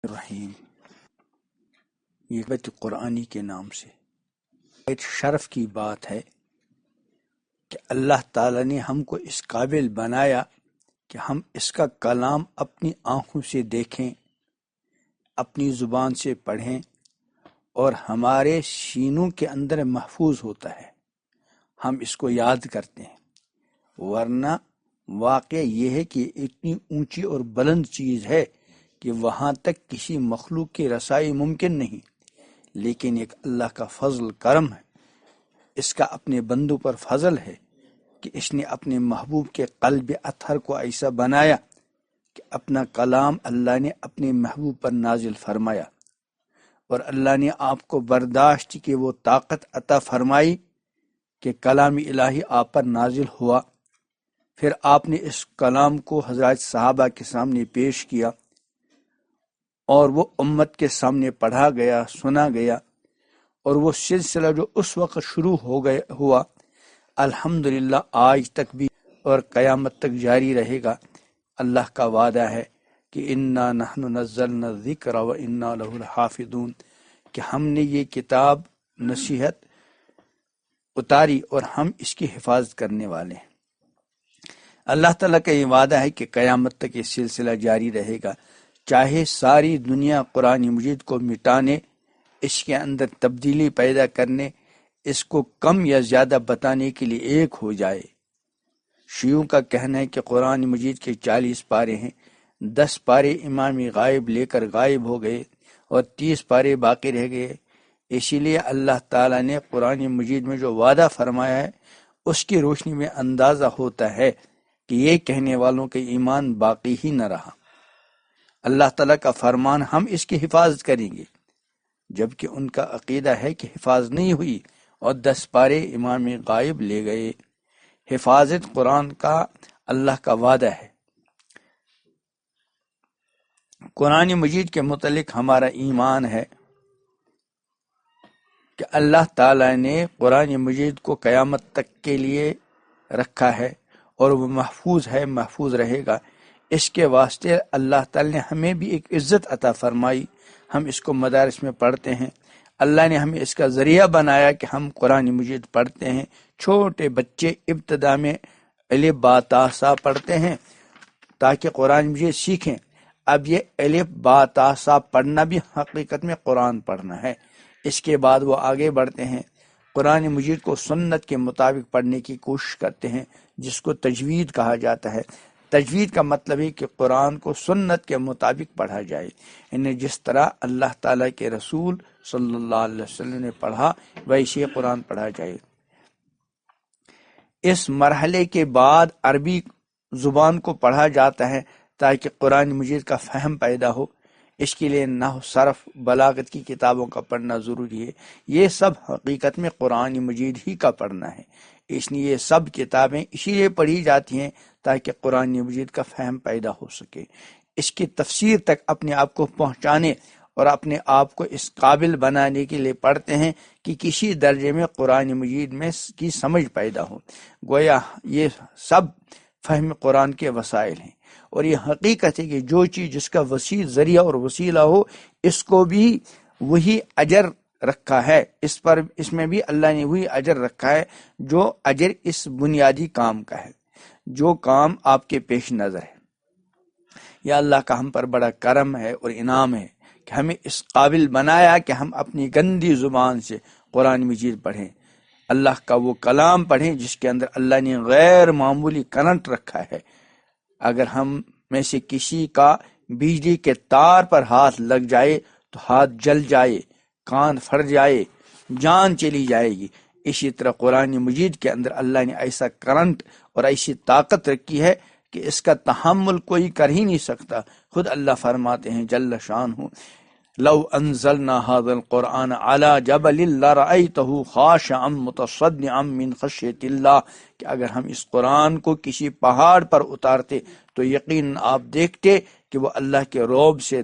الرحیم، یہ بیت قرآنی کے نام سے ایک شرف کی بات ہے کہ اللہ تعالیٰ نے ہم کو اس قابل بنایا کہ ہم اس کا کلام اپنی آنکھوں سے دیکھیں، اپنی زبان سے پڑھیں اور ہمارے سینوں کے اندر محفوظ ہوتا ہے، ہم اس کو یاد کرتے ہیں۔ ورنہ واقع یہ ہے کہ اتنی اونچی اور بلند چیز ہے کہ وہاں تک کسی مخلوق کی رسائی ممکن نہیں، لیکن ایک اللہ کا فضل کرم ہے، اس کا اپنے بندوں پر فضل ہے کہ اس نے اپنے محبوب کے قلب اطہر کو ایسا بنایا کہ اپنا کلام اللہ نے اپنے محبوب پر نازل فرمایا، اور اللہ نے آپ کو برداشت کی وہ طاقت عطا فرمائی کہ کلام الہی آپ پر نازل ہوا۔ پھر آپ نے اس کلام کو حضرات صحابہ کے سامنے پیش کیا اور وہ امت کے سامنے پڑھا گیا، سنا گیا، اور وہ سلسلہ جو اس وقت شروع ہوا الحمدللہ آج تک بھی اور قیامت تک جاری رہے گا۔ اللہ کا وعدہ ہے کہ انا نحن نزلنا الذکر و انا لہ لحافظون، کہ ہم نے یہ کتاب نصیحت اتاری اور ہم اس کی حفاظت کرنے والے ہیں۔ اللہ تعالیٰ کا یہ وعدہ ہے کہ قیامت تک یہ سلسلہ جاری رہے گا، چاہے ساری دنیا قرآن مجید کو مٹانے، اس کے اندر تبدیلی پیدا کرنے، اس کو کم یا زیادہ بتانے کے لیے ایک ہو جائے۔ شیعوں کا کہنا ہے کہ قرآن مجید کے 40 پارے ہیں، 10 پارے امام غائب لے کر غائب ہو گئے اور 30 پارے باقی رہ گئے۔ اسی لیے اللہ تعالیٰ نے قرآن مجید میں جو وعدہ فرمایا ہے اس کی روشنی میں اندازہ ہوتا ہے کہ یہ کہنے والوں کے ایمان باقی ہی نہ رہا۔ اللہ تعالیٰ کا فرمان ہم اس کی حفاظت کریں گے، جبکہ ان کا عقیدہ ہے کہ حفاظت نہیں ہوئی اور 10 پارے امام غائب لے گئے۔ حفاظت قرآن کا اللہ کا وعدہ ہے۔ قرآن مجید کے متعلق ہمارا ایمان ہے کہ اللہ تعالیٰ نے قرآن مجید کو قیامت تک کے لیے رکھا ہے اور وہ محفوظ ہے، محفوظ رہے گا۔ اس کے واسطے اللہ تعالیٰ نے ہمیں بھی ایک عزت عطا فرمائی، ہم اس کو مدارس میں پڑھتے ہیں، اللہ نے ہمیں اس کا ذریعہ بنایا کہ ہم قرآن مجید پڑھتے ہیں۔ چھوٹے بچے ابتدا میں الف با تا سا پڑھتے ہیں تاکہ قرآن مجید سیکھیں۔ اب یہ الف با تا سا پڑھنا بھی حقیقت میں قرآن پڑھنا ہے۔ اس کے بعد وہ آگے بڑھتے ہیں، قرآن مجید کو سنت کے مطابق پڑھنے کی کوشش کرتے ہیں، جس کو تجوید کہا جاتا ہے۔ تجوید کا مطلب ہے کہ قرآن کو سنت کے مطابق پڑھا جائے، یعنی جس طرح اللہ تعالیٰ کے رسول صلی اللہ علیہ وسلم نے پڑھا ویسے قرآن پڑھا جائے۔ اس مرحلے کے بعد عربی زبان کو پڑھا جاتا ہے تاکہ قرآن مجید کا فہم پیدا ہو۔ اس کے لیے نحو، صرف، بلاغت کی کتابوں کا پڑھنا ضروری ہے۔ یہ سب حقیقت میں قرآن مجید ہی کا پڑھنا ہے، اس لیے یہ سب کتابیں اسی لیے پڑھی جاتی ہیں تاکہ قرآن مجید کا فہم پیدا ہو سکے۔ اس کی تفسیر تک اپنے آپ کو پہنچانے اور اپنے آپ کو اس قابل بنانے کے لیے پڑھتے ہیں کہ کسی درجے میں قرآن مجید میں کی سمجھ پیدا ہو۔ گویا یہ سب فہم قرآن کے وسائل ہیں، اور یہ حقیقت ہے کہ جو چیز جس کا وسیع ذریعہ اور وسیلہ ہو اس کو بھی وہی اجر رکھا ہے، اس میں بھی اللہ نے وہی اجر رکھا ہے جو اجر اس بنیادی کام کا ہے، جو کام آپ کے پیش نظر ہے۔ یا اللہ کا ہم پر بڑا کرم ہے اور انعام ہے کہ ہمیں اس قابل بنایا کہ ہم اپنی گندی زبان سے قرآن مجید پڑھیں، اللہ کا وہ کلام پڑھیں جس کے اندر اللہ نے غیر معمولی کرنٹ رکھا ہے۔ اگر ہم میں سے کسی کا بجلی کے تار پر ہاتھ لگ جائے تو ہاتھ جل جائے، کان پھٹ جائے، جان چلی جائے گی۔ اسی طرح قرآن مجید کے اندر اللہ نے ایسا کرنٹ اور ایسی طاقت رکھی ہے کہ اس کا تحمل کوئی کر ہی نہیں سکتا۔ خود اللہ فرماتے ہیں جل شانہ، لو انزلنا هذا القرآن على جبل لرأيته خاشعا متصدعا من خشیۃ اللہ، کہ اگر ہم اس قرآن کو کسی پہاڑ پر اتارتے تو یقیناً آپ دیکھتے کہ وہ اللہ کے رعب سے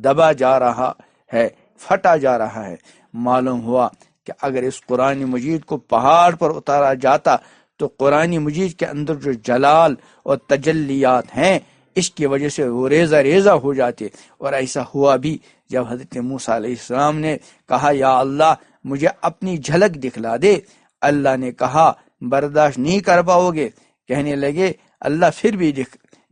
دبا جا رہا ہے، پھٹا جا رہا ہے۔ معلوم ہوا کہ اگر اس قرآن مجید کو پہاڑ پر اتارا جاتا تو قرآن مجید کے اندر جو جلال اور تجلیات ہیں اس کی وجہ سے وہ ریزہ ریزہ ہو جاتے، اور ایسا ہوا بھی جب حضرت موسیٰ علیہ السلام نے کہا یا اللہ مجھے اپنی جھلک دکھلا دے، اللہ نے کہا برداشت نہیں کر پاؤ گے، کہنے لگے اللہ پھر بھی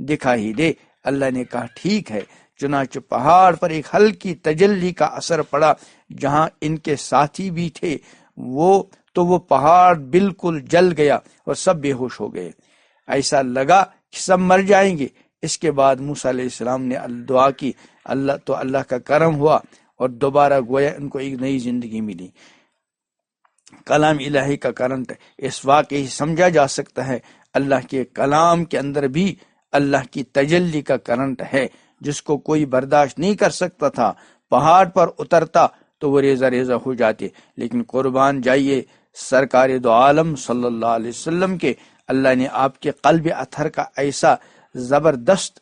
دکھا ہی دے۔ اللہ نے کہا ٹھیک ہے، چنانچہ پہاڑ پر ایک ہلکی تجلی کا اثر پڑا، جہاں ان کے ساتھی بھی تھے وہ پہاڑ بالکل جل گیا اور سب بے ہوش ہو گئے، ایسا لگا کہ سب مر جائیں گے۔ اس کے بعد موسیٰ علیہ السلام نے دعا کی، اللہ کا کرم ہوا اور دوبارہ گویا ان کو ایک نئی زندگی ملی۔ کلام الہی کا کرنٹ اس واقعی سمجھا جا سکتا ہے، اللہ کے کلام کے اندر بھی اللہ کی تجلی کا کرنٹ ہے، جس کو کوئی برداشت نہیں کر سکتا تھا۔ پہاڑ پر اترتا تو وہ ریزہ ریزہ ہو جاتے، لیکن قربان جائیے سرکار دو عالم صلی اللہ علیہ وسلم کے، اللہ نے آپ کے قلب اطہر کا ایسا زبردست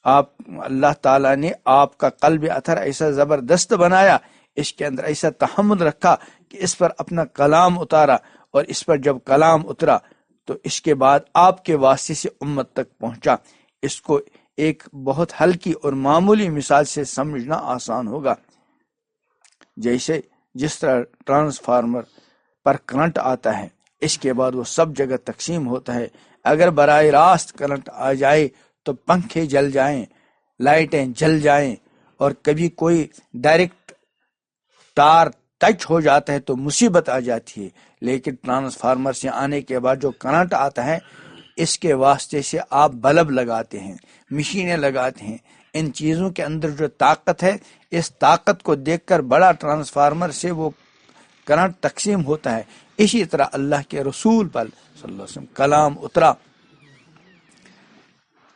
اللہ تعالیٰ نے آپ کا قلب اطہر ایسا زبردست بنایا، اس کے اندر ایسا تحمل رکھا کہ اس پر اپنا کلام اتارا، اور اس پر جب کلام اترا تو اس کے بعد آپ کے واسطے سے امت تک پہنچا۔ اس کو ایک بہت ہلکی اور معمولی مثال سے سمجھنا آسان ہوگا، جس طرح ٹرانسفارمر پر کرنٹ آتا ہے، اس کے بعد وہ سب جگہ تقسیم ہوتا ہے۔ اگر براہ راست کرنٹ آ جائے تو پنکھے جل جائیں، لائٹیں جل جائیں، اور کبھی کوئی ڈائریکٹ تار ٹچ ہو جاتا ہے تو مصیبت آ جاتی ہے۔ لیکن ٹرانسفارمر سے آنے کے بعد جو کرنٹ آتا ہے، اس کے واسطے سے آپ بلب لگاتے ہیں، مشینیں لگاتے ہیں، ان چیزوں کے اندر جو طاقت ہے، اس طاقت کو دیکھ کر بڑا ٹرانسفارمر سے وہ کرنٹ تقسیم ہوتا ہے۔ اسی طرح اللہ کے رسول پر صلی اللہ علیہ وسلم کلام اترا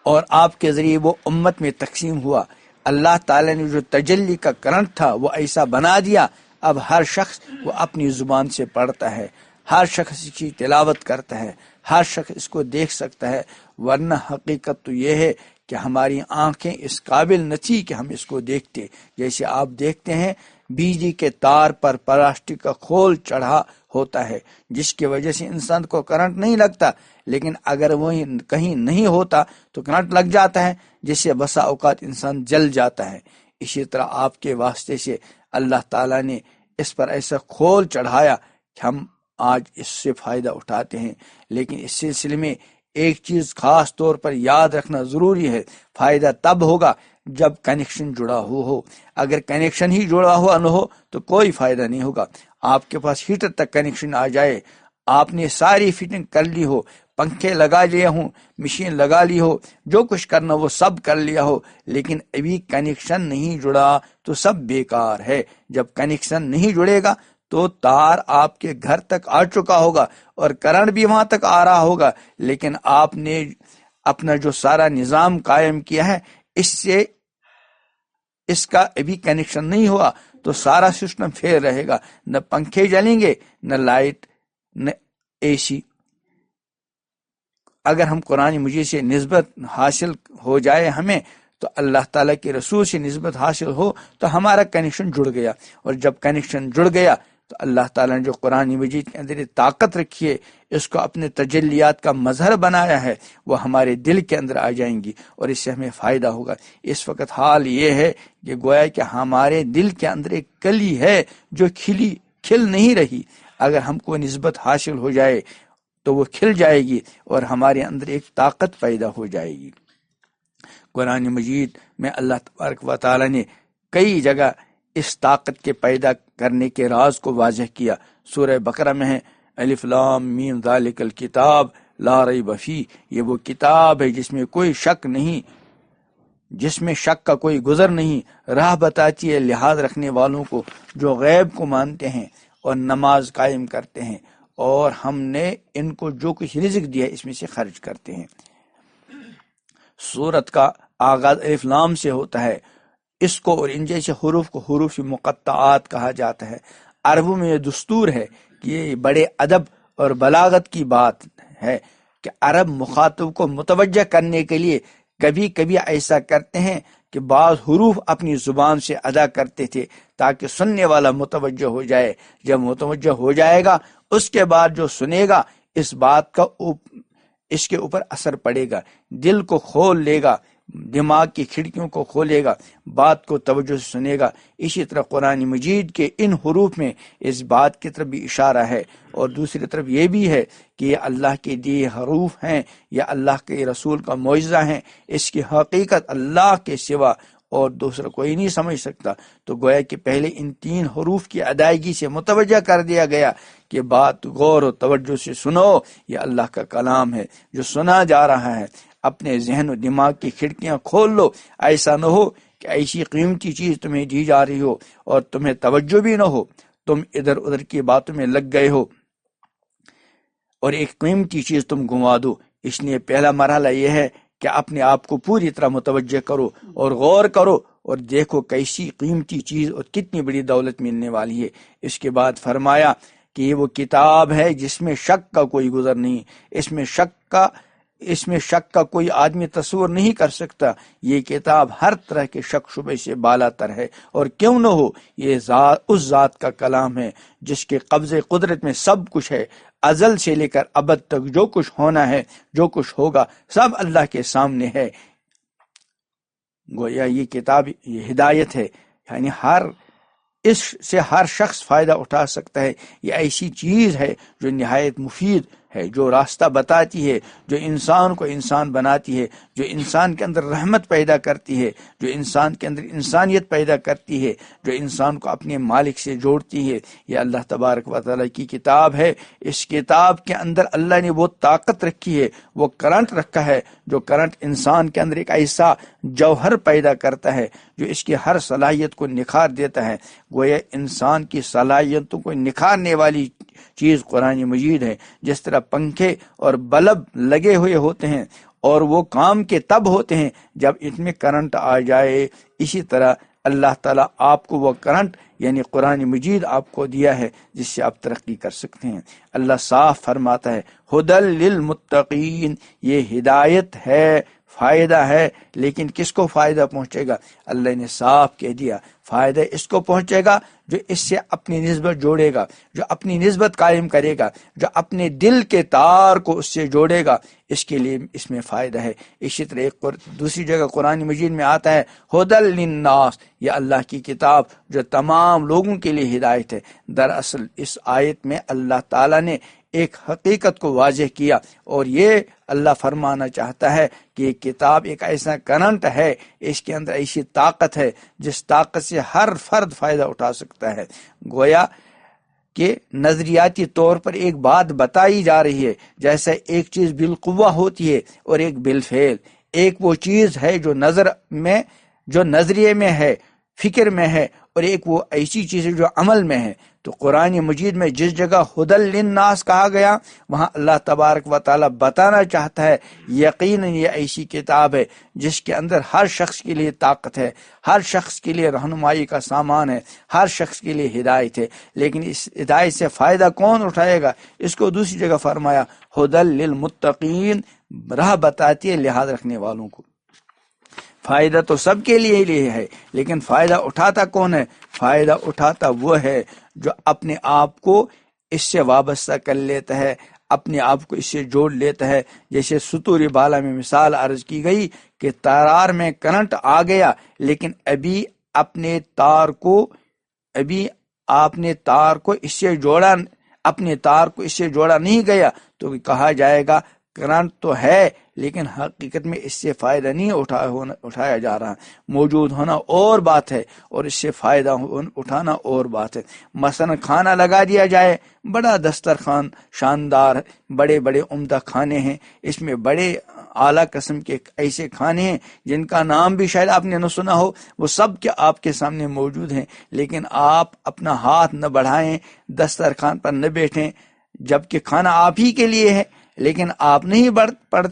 اور آپ کے ذریعے وہ امت میں تقسیم ہوا۔ اللہ تعالیٰ نے جو تجلی کا کرنٹ تھا وہ ایسا بنا دیا، اب ہر شخص وہ اپنی زبان سے پڑھتا ہے، ہر شخص اس کی تلاوت کرتا ہے، ہر شخص اس کو دیکھ سکتا ہے۔ ورنہ حقیقت تو یہ ہے کہ ہماری آنکھیں اس قابل نہ تھی کہ ہم اس کو دیکھتے۔ جیسے آپ دیکھتے ہیں بجلی کے تار پر پلاسٹک کا کھول چڑھا ہوتا ہے، جس کی وجہ سے انسان کو کرنٹ نہیں لگتا، لیکن اگر وہ کہیں نہیں ہوتا تو کرنٹ لگ جاتا ہے، جس سے بسا اوقات انسان جل جاتا ہے۔ اسی طرح آپ کے واسطے سے اللہ تعالیٰ نے اس پر ایسا کھول چڑھایا کہ ہم آج اس سے فائدہ اٹھاتے ہیں۔ لیکن اس سلسلے میں ایک چیز خاص طور پر یاد رکھنا ضروری ہے، فائدہ تب ہوگا جب کنیکشن جڑا ہو۔ اگر کنیکشن ہی جڑا ہوا نہ ہو تو کوئی فائدہ نہیں ہوگا۔ آپ کے پاس ہیٹر تک کنیکشن آ جائے، آپ نے ساری فٹنگ کر لی ہو، پنکھے لگا لیے ہوں، مشین لگا لی ہو، جو کچھ کرنا وہ سب کر لیا ہو، لیکن ابھی کنیکشن نہیں جڑا تو سب بیکار ہے۔ جب کنیکشن نہیں جڑے گا تو تار آپ کے گھر تک آ چکا ہوگا اور کرنٹ بھی وہاں تک آ رہا ہوگا، لیکن آپ نے اپنا جو سارا نظام قائم کیا ہے اس کا ابھی کنیکشن نہیں ہوا تو سارا سسٹم فیل رہے گا، نہ پنکھے جلیں گے، نہ لائٹ، نہ اے سی۔ اگر ہم قرآن مجید سے نسبت حاصل ہو جائے ہمیں، تو اللہ تعالیٰ کے رسول سے نسبت حاصل ہو تو ہمارا کنیکشن جڑ گیا، اور جب کنیکشن جڑ گیا تو اللہ تعالیٰ نے جو قرآن مجید کے اندر طاقت رکھی ہے، اس کو اپنے تجلیات کا مظہر بنایا ہے، وہ ہمارے دل کے اندر آ جائیں گی اور اس سے ہمیں فائدہ ہوگا۔ اس وقت حال یہ ہے کہ گویا کہ ہمارے دل کے اندر ایک کلی ہے جو کھل نہیں رہی، اگر ہم کو نسبت حاصل ہو جائے تو وہ کھل جائے گی اور ہمارے اندر ایک طاقت پیدا ہو جائے گی۔ قرآن مجید میں اللہ تبارک و تعالی نے کئی جگہ اس طاقت کے پیدا کرنے کے راز کو واضح کیا۔ سورہ بقرہ میں ہے الف لام میم ذالک الکتاب لا ریب فیہ، یہ وہ کتاب ہے جس میں کوئی شک نہیں، جس میں شک کا کوئی گزر نہیں، راہ بتاتی ہے لحاظ رکھنے والوں کو جو غیب کو مانتے ہیں اور نماز قائم کرتے ہیں، اور ہم نے ان کو جو کچھ رزق دیا اس میں سے خرچ کرتے ہیں۔ سورت کا آغاز الف لام سے ہوتا ہے، اس کو اور ان جیسے حروف کو حروف مقطعات کہا جاتا ہے۔ عربوں میں یہ دستور ہے کہ یہ بڑے ادب اور بلاغت کی بات ہے کہ عرب مخاطب کو متوجہ کرنے کے لیے کبھی کبھی ایسا کرتے ہیں کہ بعض حروف اپنی زبان سے ادا کرتے تھے تاکہ سننے والا متوجہ ہو جائے۔ جب متوجہ ہو جائے گا اس کے بعد جو سنے گا اس بات کا اس کے اوپر اثر پڑے گا، دل کو کھول لے گا، دماغ کی کھڑکیوں کو کھولے گا، بات کو توجہ سے سنے گا۔ اسی طرح قرآن مجید کے ان حروف میں اس بات کی طرف بھی اشارہ ہے، اور دوسری طرف یہ بھی ہے کہ یہ اللہ کے دیے حروف ہیں یا اللہ کے رسول کا معجزہ ہیں، اس کی حقیقت اللہ کے سوا اور دوسرا کوئی نہیں سمجھ سکتا۔ تو گویا کہ پہلے ان 3 حروف کی ادائیگی سے متوجہ کر دیا گیا کہ بات غور و توجہ سے سنو، یہ اللہ کا کلام ہے جو سنا جا رہا ہے۔ اپنے ذہن و دماغ کی کھڑکیاں کھول لو، ایسا نہ ہو کہ ایسی قیمتی چیز تمہیں دی جا رہی ہو اور تمہیں توجہ بھی نہ ہو، تم ادھر ادھر کی باتوں میں لگ گئے ہو اور ایک قیمتی چیز تم گنوا دو۔ اس لیے پہلا مرحلہ یہ ہے کہ اپنے آپ کو پوری طرح متوجہ کرو اور غور کرو اور دیکھو کیسی قیمتی چیز اور کتنی بڑی دولت ملنے والی ہے۔ اس کے بعد فرمایا کہ یہ وہ کتاب ہے جس میں شک کا کوئی گزر نہیں، اس میں شک کا کوئی آدمی تصور نہیں کر سکتا۔ یہ کتاب ہر طرح کے شک شبے سے بالا تر ہے، اور کیوں نہ ہو، یہ اس ذات کا کلام ہے جس کے قبضے قدرت میں سب کچھ ہے۔ ازل سے لے کر ابد تک جو کچھ ہونا ہے، جو کچھ ہوگا، سب اللہ کے سامنے ہے۔ گویا یہ کتاب یہ ہدایت ہے، یعنی اس سے ہر شخص فائدہ اٹھا سکتا ہے۔ یہ ایسی چیز ہے جو نہایت مفید ہے، جو راستہ بتاتی ہے، جو انسان کو انسان بناتی ہے، جو انسان کے اندر رحمت پیدا کرتی ہے، جو انسان کے اندر انسانیت پیدا کرتی ہے، جو انسان کو اپنے مالک سے جوڑتی ہے۔ یہ اللہ تبارک و تعالیٰ کی کتاب ہے۔ اس کتاب کے اندر اللہ نے وہ طاقت رکھی ہے، وہ کرنٹ رکھا ہے، جو کرنٹ انسان کے اندر ایک ایسا جوہر پیدا کرتا ہے جو اس کی ہر صلاحیت کو نکھار دیتا ہے۔ گویا انسان کی صلاحیتوں کو نکھارنے والی چیز قرآن مجید ہے۔ جس طرح پنکھے اور بلب لگے ہوئے ہوتے ہیں اور وہ کام کے تب ہوتے ہیں جب اس میں کرنٹ آ جائے، اسی طرح اللہ تعالیٰ آپ کو وہ کرنٹ یعنی قرآن مجید آپ کو دیا ہے جس سے آپ ترقی کر سکتے ہیں۔ اللہ صاف فرماتا ہے ہدی للمتقین، یہ ہدایت ہے، فائدہ ہے، لیکن کس کو فائدہ پہنچے گا؟ اللہ نے صاف کہہ دیا فائدہ اس کو پہنچے گا جو اس سے اپنی نسبت جوڑے گا، جو اپنی نسبت قائم کرے گا، جو اپنے دل کے تار کو اس سے جوڑے گا، اس کے لیے اس میں فائدہ ہے۔ اسی طرح ایک دوسری جگہ قرآن مجید میں آتا ہے ہدی للناس، یہ اللہ کی کتاب جو تمام لوگوں کے لیے ہدایت ہے۔ دراصل اس آیت میں اللہ تعالیٰ نے ایک حقیقت کو واضح کیا، اور یہ اللہ فرمانا چاہتا ہے کہ یہ کتاب ایک ایسا کرنٹ ہے، اس کے اندر ایسی طاقت ہے جس طاقت سے ہر فرد فائدہ اٹھا سکتا ہے۔ گویا کہ نظریاتی طور پر ایک بات بتائی جا رہی ہے، جیسے ایک چیز بالقوہ ہوتی ہے اور ایک بالفعل۔ ایک وہ چیز ہے جو نظریے میں ہے، فکر میں ہے، اور ایک وہ ایسی چیز ہے جو عمل میں ہے۔ تو قرآن مجید میں جس جگہ ہدی للناس کہا گیا، وہاں اللہ تبارک و تعالیٰ بتانا چاہتا ہے یقیناً یہ ایسی کتاب ہے جس کے اندر ہر شخص کے لیے طاقت ہے، ہر شخص کے لیے رہنمائی کا سامان ہے، ہر شخص کے لیے ہدایت ہے۔ لیکن اس ہدایت سے فائدہ کون اٹھائے گا؟ اس کو دوسری جگہ فرمایا ہدی للمتقین، راہ بتاتی ہے لحاظ رکھنے والوں کو۔ فائدہ تو سب کے لیے ہے، لیکن فائدہ اٹھاتا کون ہے؟ فائدہ اٹھاتا وہ ہے جو اپنے آپ کو اس سے وابستہ کر لیتا ہے، اپنے آپ کو اس سے جوڑ لیتا ہے۔ جیسے سطور بالا میں مثال عرض کی گئی کہ تار میں کرنٹ آ گیا، لیکن ابھی آپ نے تار کو اس سے جوڑا، اپنے تار کو اس سے جوڑا نہیں گیا، تو کہا جائے گا کرنٹ تو ہے لیکن حقیقت میں اس سے فائدہ نہیں اٹھایا جا رہا۔ موجود ہونا اور بات ہے اور اس سے فائدہ اٹھانا اور بات ہے۔ مثلا کھانا لگا دیا جائے، بڑا دسترخوان شاندار، بڑے بڑے عمدہ کھانے ہیں، اس میں بڑے اعلیٰ قسم کے ایسے کھانے ہیں جن کا نام بھی شاید آپ نے نہ سنا ہو، وہ سب کے آپ کے سامنے موجود ہیں، لیکن آپ اپنا ہاتھ نہ بڑھائیں، دسترخوان پر نہ بیٹھیں، جبکہ کھانا آپ ہی کے لیے ہے، لیکن آپ نہیں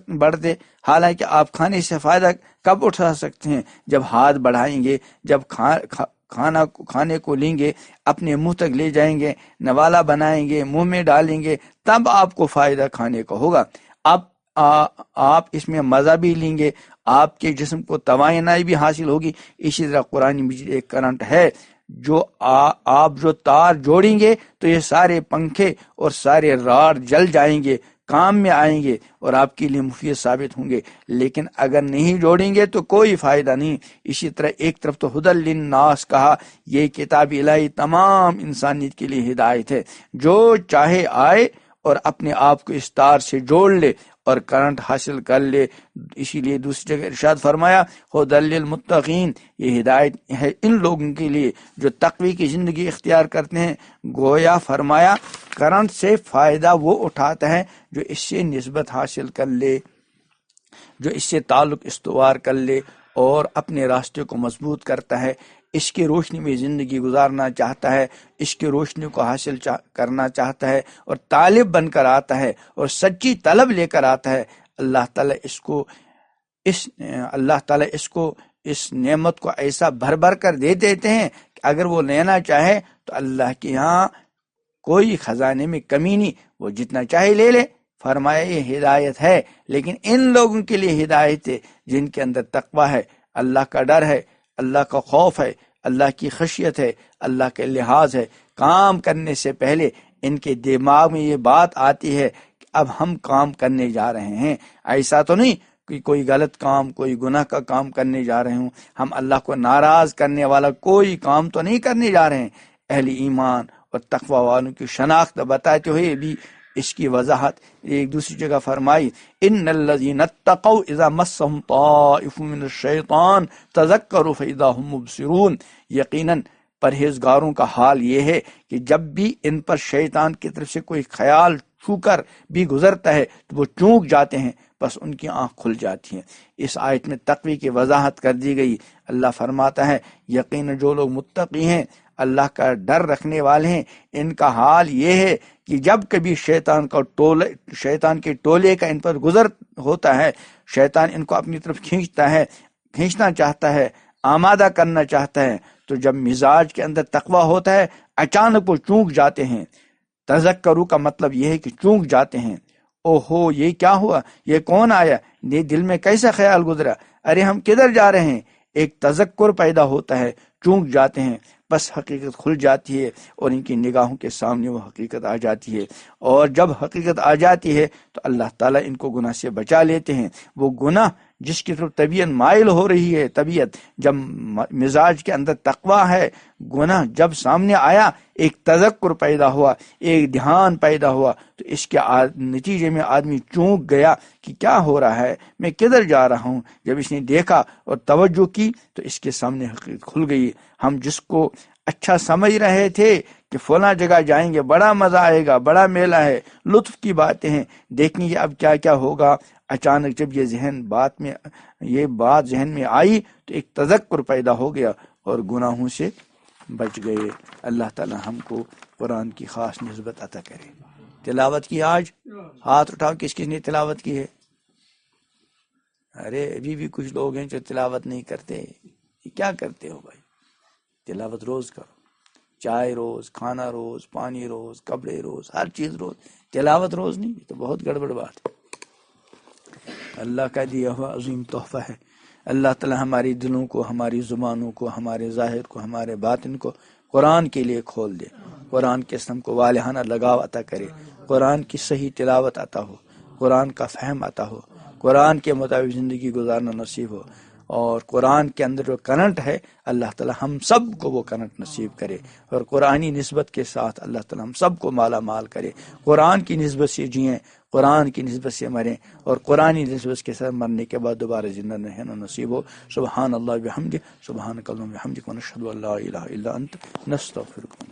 بڑھتے۔ حالانکہ آپ کھانے سے فائدہ کب اٹھا سکتے ہیں؟ جب ہاتھ بڑھائیں گے، جب کھانے کو لیں گے، اپنے منہ تک لے جائیں گے، نوالا بنائیں گے، منہ میں ڈالیں گے، تب آپ کو فائدہ کھانے کا ہوگا۔ اب آپ اس میں مزہ بھی لیں گے، آپ کے جسم کو توانائی بھی حاصل ہوگی۔ اسی طرح قرآن مجید ایک کرنٹ ہے جو آپ جو تار جوڑیں گے تو یہ سارے پنکھے اور سارے راڈ جل جائیں گے، کام میں آئیں گے اور آپ کے لیے مفید ثابت ہوں گے، لیکن اگر نہیں جوڑیں گے تو کوئی فائدہ نہیں۔ اسی طرح ایک طرف تو ہدی للناس کہا، یہ کتاب الہی تمام انسانیت کے لیے ہدایت ہے، جو چاہے آئے اور اپنے آپ کو اس تار سے جوڑ لے اور کرنٹ حاصل کر لے۔ اسی لیے دوسری جگہ ارشاد فرمایا ہدی للمتقین، یہ ہدایت ہے ان لوگوں کے لیے جو تقوی کی زندگی اختیار کرتے ہیں۔ گویا فرمایا کرنٹ سے فائدہ وہ اٹھاتا ہے جو اس سے نسبت حاصل کر لے، جو اس سے تعلق استوار کر لے اور اپنے راستے کو مضبوط کرتا ہے، اس کی روشنی میں زندگی گزارنا چاہتا ہے، اس کی روشنی کو حاصل کرنا چاہتا ہے اور طالب بن کر آتا ہے اور سچی طلب لے کر آتا ہے۔ اللہ تعالیٰ اس کو اس نعمت کو ایسا بھر بھر کر دے دیتے ہیں کہ اگر وہ لینا چاہے تو اللہ کے یہاں کوئی خزانے میں کمی نہیں، وہ جتنا چاہے لے لے۔ فرمایا یہ ہدایت ہے، لیکن ان لوگوں کے لیے ہدایت ہے جن کے اندر تقویٰ ہے، اللہ کا ڈر ہے، اللہ کا خوف ہے، اللہ کی خشیت ہے، اللہ کے لحاظ ہے۔ کام کرنے سے پہلے ان کے دماغ میں یہ بات آتی ہے کہ اب ہم کام کرنے جا رہے ہیں، ایسا تو نہیں کہ کوئی غلط کام، کوئی گناہ کا کام کرنے جا رہے ہوں، ہم اللہ کو ناراض کرنے والا کوئی کام تو نہیں کرنے جا رہے ہیں۔ اہل ایمان اور تقوی والوں کی شناخت بتاتے ہوئے بھی اس کی وضاحت ایک دوسری جگہ فرمائی، ان الذین اتقوا اذا مسهم طائف من الشیطان تذکروا فاذا هم مبصرون، یقیناً پرہیزگاروں کا حال یہ ہے کہ جب بھی ان پر شیطان کی طرف سے کوئی خیال چھو کر بھی گزرتا ہے تو وہ چونک جاتے ہیں، بس ان کی آنکھ کھل جاتی ہے۔ اس آیت میں تقوی کی وضاحت کر دی گئی۔ اللہ فرماتا ہے یقیناً جو لوگ متقی ہیں، اللہ کا ڈر رکھنے والے ہیں، ان کا حال یہ ہے کہ جب کبھی شیطان کے ٹولے کا ان پر گزر ہوتا ہے، شیطان ان کو اپنی طرف کھینچنا چاہتا ہے، آمادہ کرنا چاہتا ہے، تو جب مزاج کے اندر تقوی ہوتا ہے اچانک وہ چونک جاتے ہیں۔ تذکرو کا مطلب یہ ہے کہ چونک جاتے ہیں، اوہو یہ کیا ہوا، یہ کون آیا، یہ دل میں کیسا خیال گزرا، ارے ہم کدھر جا رہے ہیں۔ ایک تذکر پیدا ہوتا ہے، چونک جاتے ہیں، بس حقیقت کھل جاتی ہے اور ان کی نگاہوں کے سامنے وہ حقیقت آ جاتی ہے، اور جب حقیقت آ جاتی ہے تو اللہ تعالیٰ ان کو گناہ سے بچا لیتے ہیں۔ وہ گناہ جس کی طرف طبیعت مائل ہو رہی ہے، طبیعت جب مزاج کے اندر تقویٰ ہے، گناہ جب سامنے آیا، ایک تذکر پیدا ہوا، ایک دھیان پیدا ہوا، تو اس کے نتیجے میں آدمی چونک گیا کہ کیا ہو رہا ہے، میں کدھر جا رہا ہوں۔ جب اس نے دیکھا اور توجہ کی تو اس کے سامنے حقیقت کھل گئی۔ ہم جس کو اچھا سمجھ رہے تھے کہ فلاں جگہ جائیں گے، بڑا مزہ آئے گا، بڑا میلہ ہے، لطف کی باتیں ہیں، دیکھیں گے اب کیا کیا ہوگا، اچانک جب یہ بات ذہن میں آئی تو ایک تذکر پیدا ہو گیا اور گناہوں سے بچ گئے۔ اللہ تعالی ہم کو قرآن کی خاص نسبت عطا کرے۔ تلاوت کی آج ہاتھ اٹھاؤ، کس کس نے تلاوت کی ہے؟ ارے ابھی بھی کچھ لوگ ہیں جو تلاوت نہیں کرتے، یہ کیا کرتے ہو بھائی؟ تلاوت روز کرو، چائے روز، کھانا روز، پانی روز، کپڑے روز، ہر چیز روز، تلاوت روز نہیں، یہ تو بہت گڑبڑ بات ہے۔ اللہ کا دیا ہوا عظیم تحفہ ہے۔ اللہ تعالی ہماری دلوں کو، ہماری زبانوں کو، ہمارے ظاہر کو، ہمارے باطن کو قرآن کے لیے کھول دے، قرآن کے سم کو والہانہ لگاؤ عطا کرے، قرآن کی صحیح تلاوت عطا ہو، قرآن کا فہم عطا ہو، قرآن کے مطابق زندگی گزارنا نصیب ہو، اور قرآن کے اندر جو کرنٹ ہے اللہ تعالی ہم سب کو وہ کرنٹ نصیب کرے، اور قرآنی نسبت کے ساتھ اللہ تعالی ہم سب کو مالا مال کرے، قرآن کی نسبت سے جئیں، قرآن کی نسبت سے مریں، اور قرآنی نسبت کے ساتھ مرنے کے بعد دوبارہ زندہ رہنا نصیب ہو۔ سبحان اللہ بحمدہ، سبحانک اللہم بحمدک، ونشہد ان لا الہ الا انت، نستغفرک۔